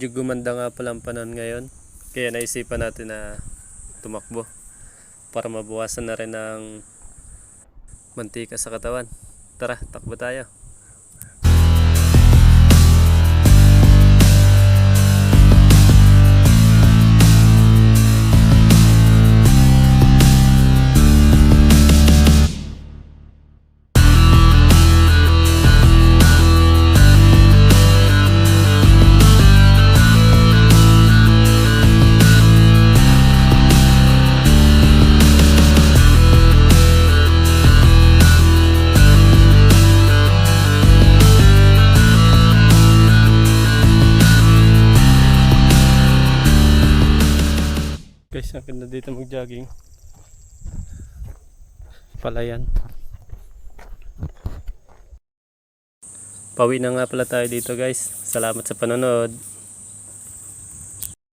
medyo gumanda nga pala ang panahon ngayon. Kaya naisipan natin na tumakbo para mabawasan na rin ng mantika sa katawan. Tara, takbo tayo. Guys, akin na dito mag-jogging. Palayan. Pauwi na nga pala tayo dito guys. Salamat sa panonood.